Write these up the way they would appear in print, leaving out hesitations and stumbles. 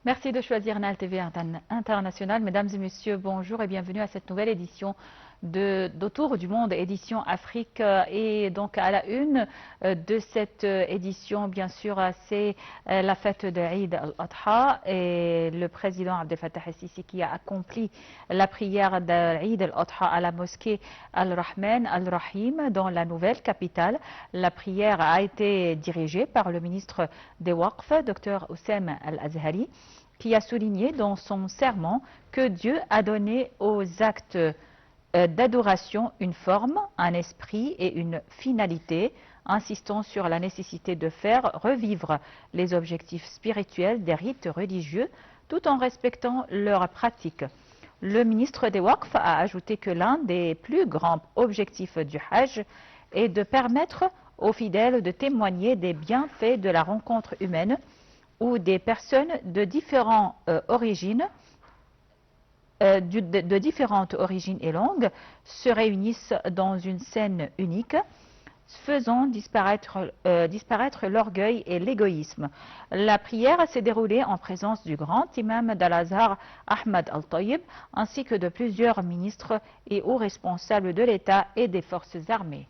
Merci de choisir NAL TV International. Mesdames et messieurs, bonjour et bienvenue à cette nouvelle édition d'Autour du monde, édition Afrique. Et donc à la une de cette édition, bien sûr, c'est la fête de Eid al-Adha et le président Abdel Fattah el-Sisi qui a accompli la prière d'Eid al-Adha à la mosquée Al-Rahman Al-Rahim dans la nouvelle capitale. La prière a été dirigée par le ministre des Waqf, Dr Oussem Al-Azhari, qui a souligné dans son sermon que Dieu a donné aux actes d'adoration une forme, un esprit et une finalité, insistant sur la nécessité de faire revivre les objectifs spirituels des rites religieux tout en respectant leurs pratiques. Le ministre des Waqf a ajouté que l'un des plus grands objectifs du Hajj est de permettre aux fidèles de témoigner des bienfaits de la rencontre humaine où des personnes de différentes origines et langues se réunissent dans une scène unique, faisant disparaître l'orgueil et l'égoïsme. La prière s'est déroulée en présence du grand imam d'Al-Azhar, Ahmad Al-Tayyib, ainsi que de plusieurs ministres et hauts responsables de l'État et des forces armées.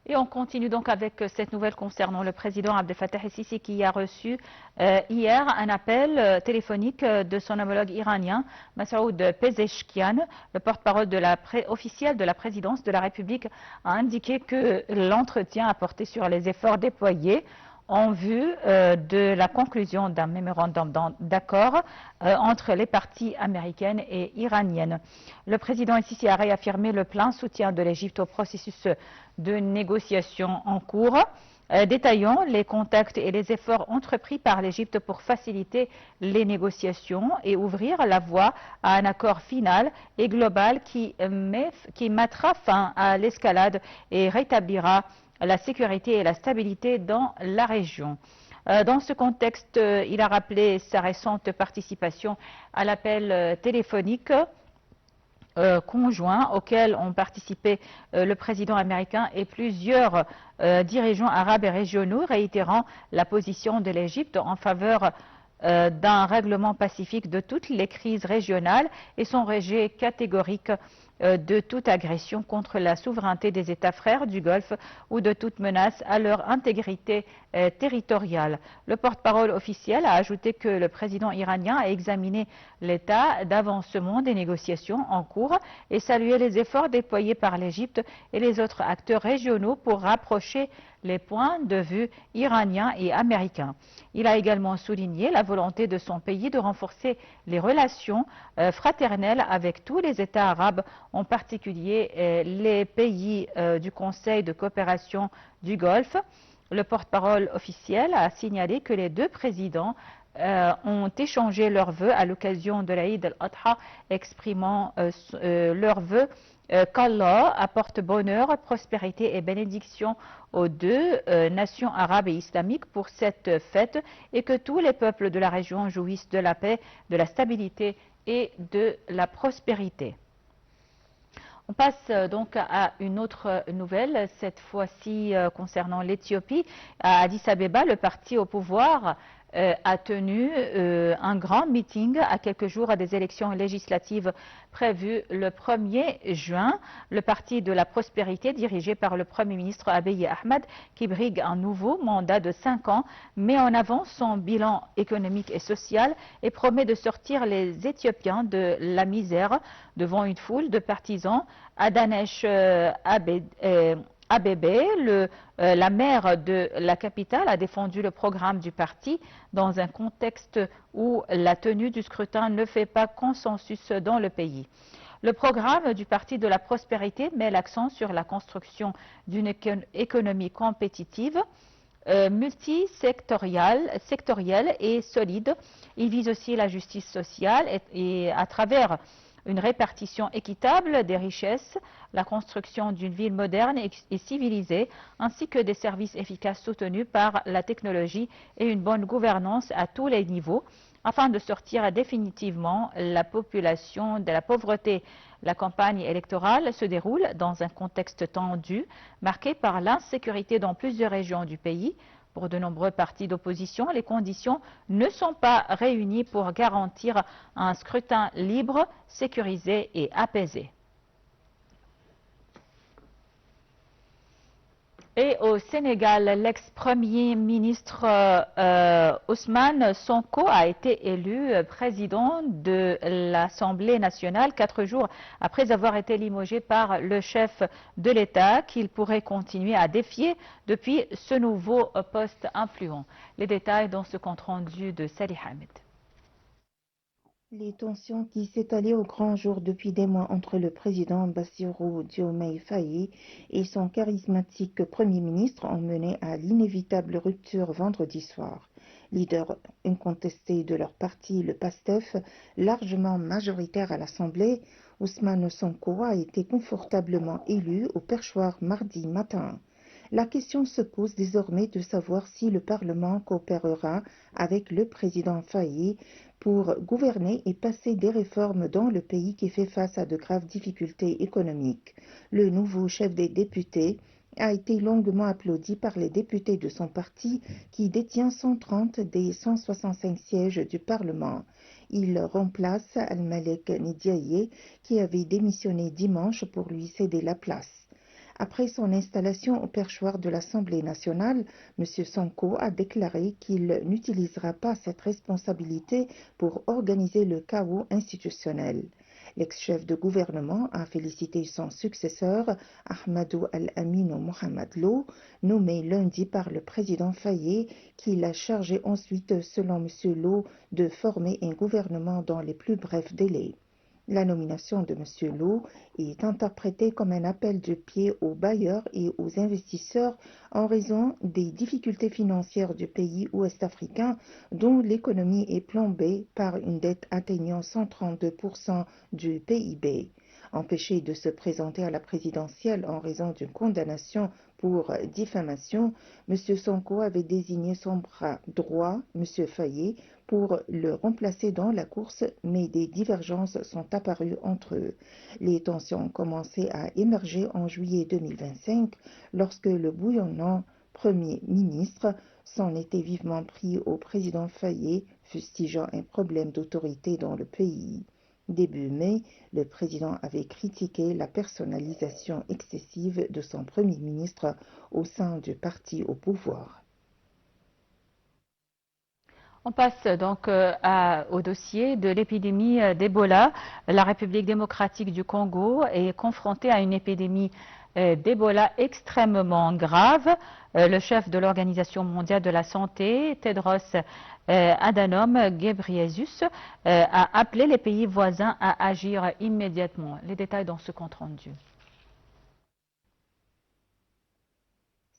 Et on continue donc avec cette nouvelle concernant le président Abdel Fattah el-Sisi qui a reçu hier un appel téléphonique de son homologue iranien, Masoud Pezeshkian. Le porte-parole officiel de la présidence de la République a indiqué que l'entretien a porté sur les efforts déployés en vue de la conclusion d'un mémorandum d'accord entre les parties américaines et iraniennes. Le président el-Sisi a réaffirmé le plein soutien de l'Égypte au processus de négociation en cours, détaillant les contacts et les efforts entrepris par l'Égypte pour faciliter les négociations et ouvrir la voie à un accord final et global qui mettra fin à l'escalade et rétablira la sécurité et la stabilité dans la région. Dans ce contexte, il a rappelé sa récente participation à l'appel téléphonique conjoint auquel ont participé le président américain et plusieurs dirigeants arabes et régionaux, réitérant la position de l'Égypte en faveur d'un règlement pacifique de toutes les crises régionales et son rejet catégorique de toute agression contre la souveraineté des États frères du Golfe ou de toute menace à leur intégrité territoriale. Le porte-parole officiel a ajouté que le président iranien a examiné l'état d'avancement des négociations en cours et salué les efforts déployés par l'Égypte et les autres acteurs régionaux pour rapprocher les points de vue iraniens et américains. Il a également souligné la volonté de son pays de renforcer les relations fraternelles avec tous les États arabes, en particulier les pays du Conseil de coopération du Golfe. Le porte-parole officiel a signalé que les deux présidents ont échangé leurs vœux à l'occasion de l'Aïd al-Adha, exprimant leurs vœux qu'Allah apporte bonheur, prospérité et bénédiction aux deux nations arabes et islamiques pour cette fête et que tous les peuples de la région jouissent de la paix, de la stabilité et de la prospérité. On passe donc à une autre nouvelle, cette fois-ci concernant l'Éthiopie. À Addis Abeba, le parti au pouvoir a tenu un grand meeting à quelques jours des élections législatives prévues le 1er juin. Le parti de la prospérité, dirigé par le Premier ministre Abiy Ahmed, qui brigue un nouveau mandat de 5 ans, met en avant son bilan économique et social et promet de sortir les Éthiopiens de la misère devant une foule de partisans. Adanesh Abebe, la maire de la capitale, a défendu le programme du parti dans un contexte où la tenue du scrutin ne fait pas consensus dans le pays. Le programme du Parti de la prospérité met l'accent sur la construction d'une économie compétitive, multisectorielle et solide. Il vise aussi la justice sociale et à travers une répartition équitable des richesses, la construction d'une ville moderne et civilisée, ainsi que des services efficaces soutenus par la technologie et une bonne gouvernance à tous les niveaux, afin de sortir définitivement la population de la pauvreté. La campagne électorale se déroule dans un contexte tendu, marqué par l'insécurité dans plusieurs régions du pays. Pour de nombreux partis d'opposition, les conditions ne sont pas réunies pour garantir un scrutin libre, sécurisé et apaisé. Et au Sénégal, l'ex-premier ministre Ousmane Sonko a été élu président de l'Assemblée nationale 4 jours après avoir été limogé par le chef de l'État qu'il pourrait continuer à défier depuis ce nouveau poste influent. Les détails dans ce compte-rendu de Sally Hamid. Les tensions qui s'étalaient au grand jour depuis des mois entre le président Bassirou Diomaye Faye et son charismatique Premier ministre ont mené à l'inévitable rupture vendredi soir. Leader incontesté de leur parti, le PASTEF, largement majoritaire à l'Assemblée, Ousmane Sonko a été confortablement élu au perchoir mardi matin. La question se pose désormais de savoir si le Parlement coopérera avec le président Faye pour gouverner et passer des réformes dans le pays qui fait face à de graves difficultés économiques. Le nouveau chef des députés a été longuement applaudi par les députés de son parti qui détient 130 des 165 sièges du Parlement. Il remplace Al-Malek Ndiaye qui avait démissionné dimanche pour lui céder la place. Après son installation au perchoir de l'Assemblée nationale, M. Sonko a déclaré qu'il n'utilisera pas cette responsabilité pour organiser le chaos institutionnel. L'ex-chef de gouvernement a félicité son successeur, Ahmadou Al-Aminou Mohamed Lo, nommé lundi par le président Faye, qui l'a chargé ensuite, selon M. Lo, de former un gouvernement dans les plus brefs délais. La nomination de M. Lo est interprétée comme un appel de pied aux bailleurs et aux investisseurs en raison des difficultés financières du pays ouest-africain dont l'économie est plombée par une dette atteignant 132% du PIB. Empêché de se présenter à la présidentielle en raison d'une condamnation pour diffamation, M. Sonko avait désigné son bras droit, M. Faye, pour le remplacer dans la course, mais des divergences sont apparues entre eux. Les tensions ont commencé à émerger en juillet 2025 lorsque le bouillonnant Premier ministre s'en était vivement pris au président Faye, fustigeant un problème d'autorité dans le pays. Début mai, le président avait critiqué la personnalisation excessive de son Premier ministre au sein du parti au pouvoir. On passe donc au dossier de l'épidémie d'Ebola. La République démocratique du Congo est confrontée à une épidémie d'Ebola extrêmement grave. Le chef de l'Organisation mondiale de la santé, Tedros Adhanom Ghebreyesus, a appelé les pays voisins à agir immédiatement. Les détails dans ce compte rendu.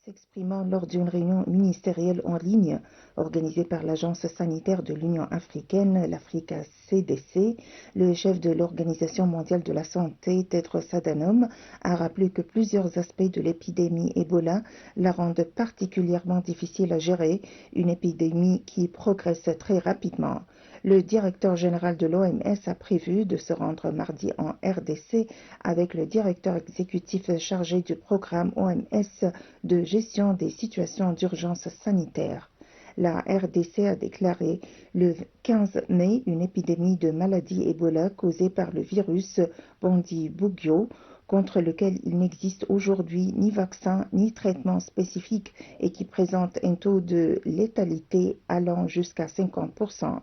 S'exprimant lors d'une réunion ministérielle en ligne organisée par l'Agence sanitaire de l'Union africaine, l'Africa CDC, le chef de l'Organisation mondiale de la santé, Tedros Adhanom, a rappelé que plusieurs aspects de l'épidémie Ebola la rendent particulièrement difficile à gérer, une épidémie qui progresse très rapidement. Le directeur général de l'OMS a prévu de se rendre mardi en RDC avec le directeur exécutif chargé du programme OMS de gestion des situations d'urgence sanitaire. La RDC a déclaré le 15 mai une épidémie de maladie Ebola causée par le virus Bundibugyo, contre lequel il n'existe aujourd'hui ni vaccin ni traitement spécifique et qui présente un taux de létalité allant jusqu'à 50%.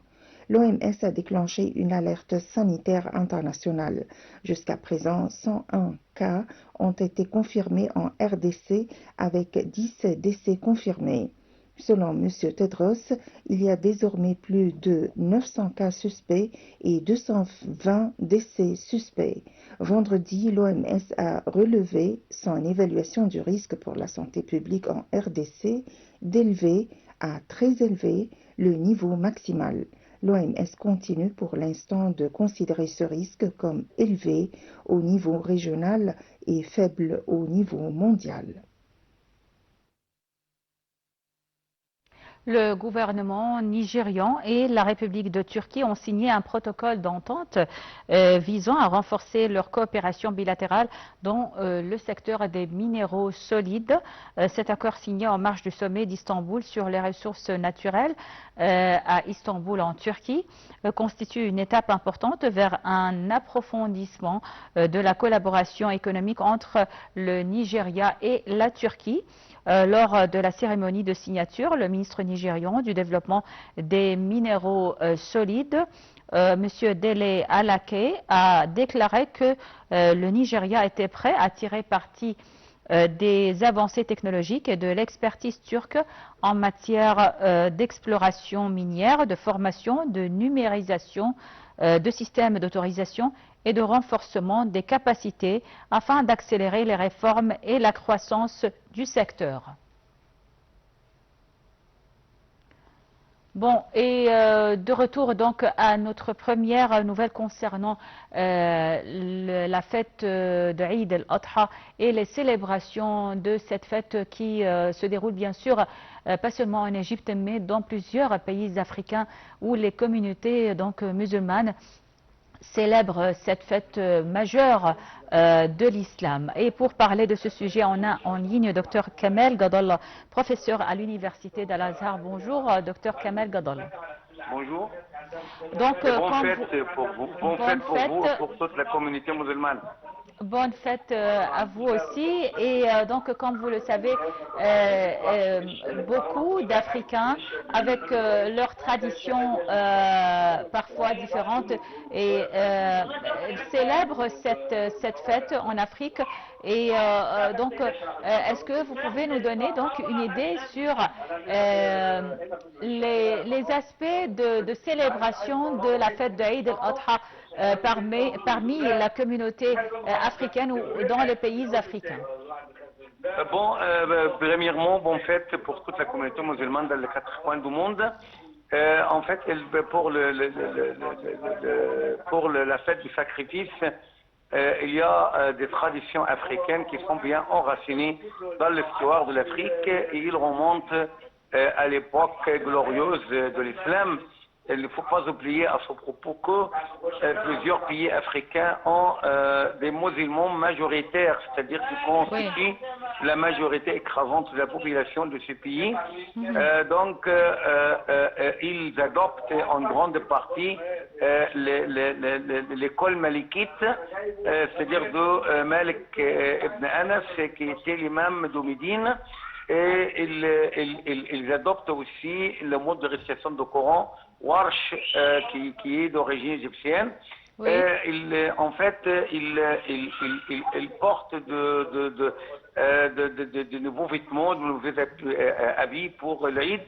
L'OMS a déclenché une alerte sanitaire internationale. Jusqu'à présent, 101 cas ont été confirmés en RDC avec 10 décès confirmés. Selon M. Tedros, il y a désormais plus de 900 cas suspects et 220 décès suspects. Vendredi, l'OMS a relevé son évaluation du risque pour la santé publique en RDC d'élevé à très élevé, le niveau maximal. L'OMS continue pour l'instant de considérer ce risque comme élevé au niveau régional et faible au niveau mondial. Le gouvernement nigérian et la République de Turquie ont signé un protocole d'entente visant à renforcer leur coopération bilatérale dans le secteur des minéraux solides. Cet accord signé en marge du sommet d'Istanbul sur les ressources naturelles à Istanbul en Turquie constitue une étape importante vers un approfondissement de la collaboration économique entre le Nigeria et la Turquie. Lors de la cérémonie de signature, le ministre nigérian du développement des minéraux solides, M. Dele Alake, a déclaré que le Nigeria était prêt à tirer parti des avancées technologiques et de l'expertise turque en matière d'exploration minière, de formation, de numérisation, de systèmes d'autorisation et de renforcement des capacités afin d'accélérer les réformes et la croissance du secteur. Bon, et de retour donc à notre première nouvelle concernant la fête de Eid al-Adha et les célébrations de cette fête qui se déroule bien sûr pas seulement en Égypte mais dans plusieurs pays africains où les communautés donc musulmanes célèbre cette fête majeure de l'islam. Et pour parler de ce sujet, on a en ligne Dr Kamel Gadol, professeur à l'université d'Al-Azhar. Bonjour, Dr Kamel Gadol. Bonjour. Donc, bonne fête pour vous, bonne fête pour vous et pour toute la communauté musulmane. Bonne fête à vous aussi. Et donc, comme vous le savez, beaucoup d'Africains, avec leurs traditions parfois différentes, et célèbrent cette fête en Afrique. Et donc, est-ce que vous pouvez nous donner donc une idée sur les aspects de célébration de la fête de Eid al-Adha parmi la communauté africaine ou dans les pays africains? Premièrement, bonne fête pour toute la communauté musulmane dans les 4 coins du monde. En fait, pour la fête du sacrifice, il y a des traditions africaines qui sont bien enracinées dans l'histoire de l'Afrique et ils remontent à l'époque glorieuse de l'islam. Il ne faut pas oublier à ce propos que plusieurs pays africains ont des musulmans majoritaires, c'est-à-dire qui constituent la majorité écrasante de la population de ces pays. Donc, ils adoptent en grande partie l'école malikite, c'est-à-dire de Malik ibn Anas, qui était l'imam de Médine. Et ils adoptent aussi le mode de récitation du Coran, Warsh, qui est d'origine égyptienne. Oui. En fait, ils portent de nouveaux vêtements, de nouveaux habits pour l'Eid,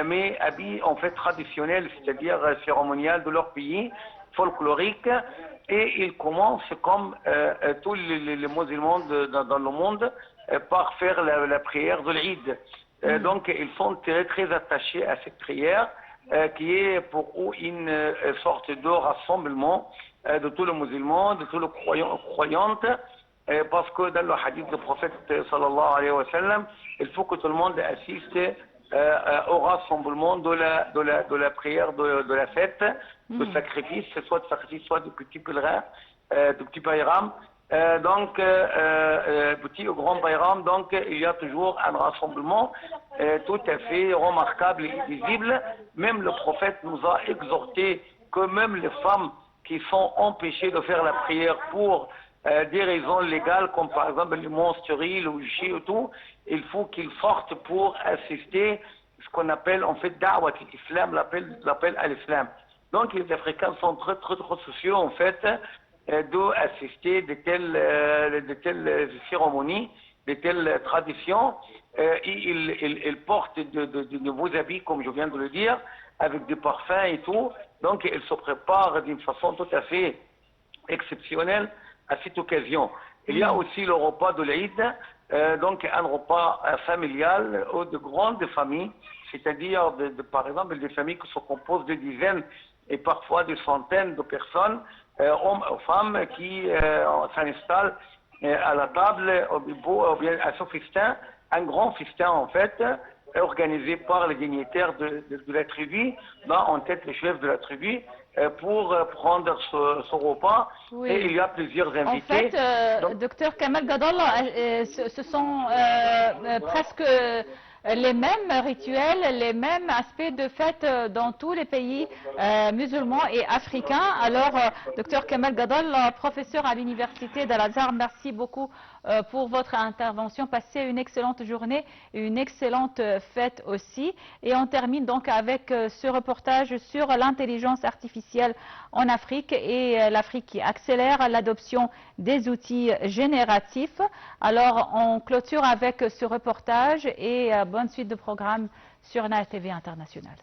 mais habits en fait traditionnels, c'est-à-dire cérémonial de leur pays, folklorique. Et ils commencent comme tous les musulmans dans le monde par faire la prière de l'Eid. Donc ils sont très très attachés à cette prière qui est pour eux une sorte de rassemblement de tous les musulmans, de tous les croyantes, parce que dans le hadith du prophète sallallahu alayhi wa sallam, il faut que tout le monde assiste au rassemblement de la prière de la fête, de sacrifice, soit de sacrifice, soit de petits pèlerins, de petits bayram. Donc, petit ou grand bayram, donc il y a toujours un rassemblement tout à fait remarquable et visible. Même le prophète nous a exhorté que même les femmes qui sont empêchées de faire la prière pour des raisons légales, comme par exemple les menstrues, le chi et tout, il faut qu'ils sortent pour assister ce qu'on appelle en fait da'wat l'islam, l'appel à l'islam. Donc les Africains sont très très très soucieux en fait d'assister de telles cérémonies, de telles traditions. Ils portent de nouveaux habits, comme je viens de le dire, avec des parfums et tout. Donc ils se préparent d'une façon tout à fait exceptionnelle à cette occasion. Il y a aussi le repas de l'Eid, donc un repas familial ou de grandes familles, c'est-à-dire par exemple des familles qui se composent de dizaines et parfois des centaines de personnes, hommes ou femmes, qui s'installent à la table, ou bien à ce festin, un grand festin en fait, organisé par les dignitaires de la tribu, en tête le chef de la tribu, pour prendre ce repas. Oui. Et il y a plusieurs invités. En fait, docteur Kamal Gadallah, ce sont presque les mêmes rituels, les mêmes aspects de fête dans tous les pays musulmans et africains. Alors, docteur Kamal Gadallah, professeur à l'université d'Al-Azhar, merci beaucoup pour votre intervention. Passez une excellente journée et une excellente fête aussi. Et on termine donc avec ce reportage sur l'intelligence artificielle en Afrique et l'Afrique qui accélère l'adoption des outils génératifs. Alors, on clôture avec ce reportage et bonne suite de programme sur NAR TV International.